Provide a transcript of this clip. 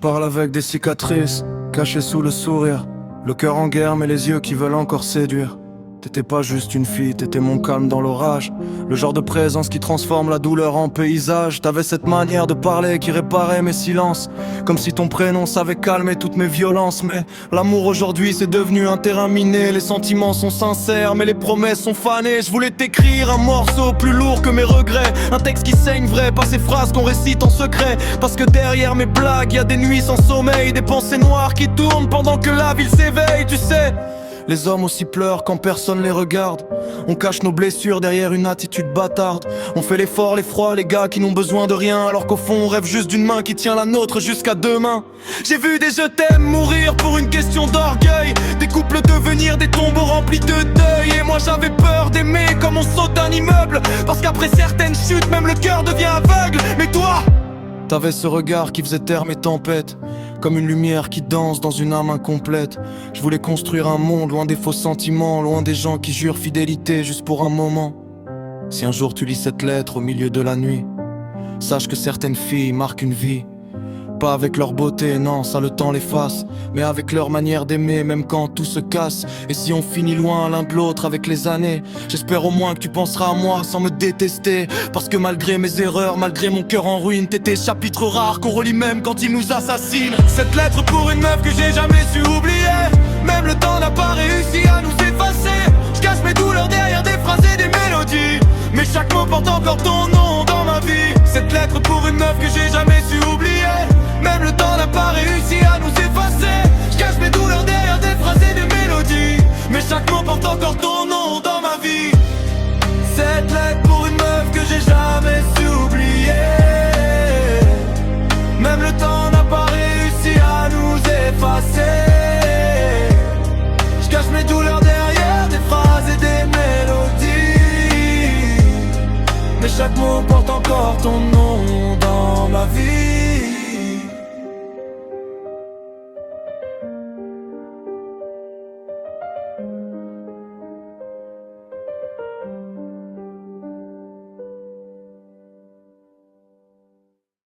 parle avec des cicatrices, cachées sous le sourire. Le cœur en guerre mais les yeux qui veulent encore séduire. T'étais pas juste une fille, t'étais mon calme dans l'orage. Le genre de présence qui transforme la douleur en paysage. T'avais cette manière de parler qui réparait mes silences, comme si ton prénom savait calmer toutes mes violences. Mais l'amour aujourd'hui c'est devenu un terrain miné. Les sentiments sont sincères mais les promesses sont fanées. Je voulais t'écrire un morceau plus lourd que mes regrets, un texte qui saigne vrai, pas ces phrases qu'on récite en secret. Parce que derrière mes blagues y a des nuits sans sommeil, des pensées noires qui tournent pendant que la ville s'éveille. Tu sais, les hommes aussi pleurent quand personne les regarde. On cache nos blessures derrière une attitude bâtarde. On fait l'effort, l'effroi, les gars qui n'ont besoin de rien, alors qu'au fond on rêve juste d'une main qui tient la nôtre jusqu'à demain. J'ai vu des je t'aime mourir pour une question d'orgueil, des couples devenir des tombeaux remplis de deuil. Et moi j'avais peur d'aimer comme on saute d'un immeuble, parce qu'après certaines chutes même le cœur devient aveugle. Mais toi, t'avais ce regard qui faisait taire mes tempêtes, comme une lumière qui danse dans une âme incomplète. Je voulais construire un monde loin des faux sentiments, loin des gens qui jurent fidélité juste pour un moment. Si un jour tu lis cette lettre au milieu de la nuit, sache que certaines filles marquent une vie. Pas avec leur beauté, non, ça le temps l'efface, mais avec leur manière d'aimer, même quand tout se casse. Et si on finit loin l'un de l'autre avec les années, j'espère au moins que tu penseras à moi sans me détester. Parce que malgré mes erreurs, malgré mon cœur en ruine, t'étais chapitre rare qu'on relit même quand ils nous assassinent. Cette lettre pour une meuf que j'ai jamais su oublier, même le temps n'a pas réussi à nous effacer. Je cache mes douleurs derrière des phrases et des mélodies, mais chaque mot porte encore ton nom dans ma vie. Cette lettre pour une meuf que j'ai jamais su oublier, même le temps n'a pas réussi à nous effacer. Je cache mes douleurs derrière des phrases et des mélodies, mais chaque mot porte encore ton nom dans ma vie. Cette lettre pour une meuf que j'ai jamais su oublier, même le temps n'a pas réussi à nous effacer. Je cache mes douleurs derrière des phrases et des mélodies, mais chaque mot porte encore ton nom dans ma vie.